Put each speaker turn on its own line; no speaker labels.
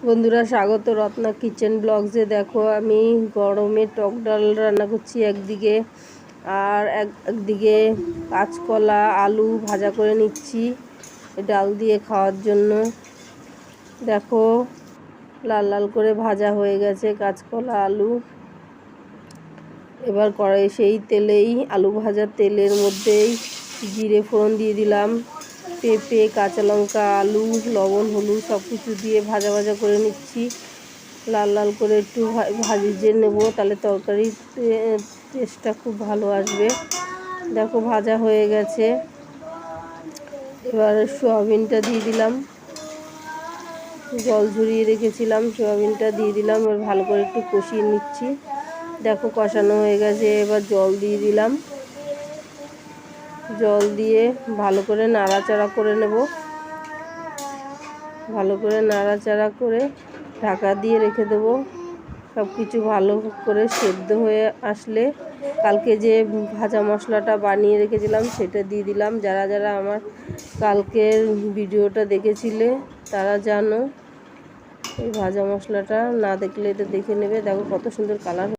বন্ধুরা, স্বাগত রত্না কিচেন ব্লগসে। দেখো, আমি গরমে টক ডাল রান্না করছি একদিকে, আর একদিকে কাঁচকলা আলু ভাজা করে নিচ্ছি ডাল দিয়ে খাওয়ার জন্য। দেখো, লাল লাল করে ভাজা হয়ে গেছে কাঁচকলা আলু। এবার কড়াই সেই তেলেই, আলু ভাজার তেলের মধ্যেই জিরে ফোড়ন দিয়ে দিলাম, পেঁপে, কাঁচা লঙ্কা, আলু, লবণ, হলুদ সব কিছু দিয়ে ভাজা ভাজা করে নিচ্ছি। লাল লাল করে একটু ভাজিয়ে নেব, তাহলে তরকারির টেস্টটা খুব ভালো আসবে। দেখো, ভাজা হয়ে গেছে। এবার সোয়াবিনটা দিয়ে দিলাম, জল ঝরিয়ে রেখেছিলাম, সোয়াবিনটা দিয়ে দিলাম। এবার ভালো করে একটু কষিয়ে নিচ্ছি। দেখো, কষানো হয়ে গেছে। এবার জল দিয়ে দিলাম, জল দিয়ে ভালো করে নাড়াচাড়া করে নেব। ভালো করে নাড়াচাড়া করে ঢাকা দিয়ে রেখে দেবো। সব কিছু ভালো করে সেদ্ধ হয়ে আসলে কালকে যে ভাজা মশলাটা বানিয়ে রেখেছিলাম সেটা দিয়ে দিলাম। যারা যারা আমার কালকের ভিডিওটা দেখেছিলে তারা জানো। এই ভাজা মশলাটা না দেখলে এটা দেখে নেবে। দেখো কত সুন্দর কালার।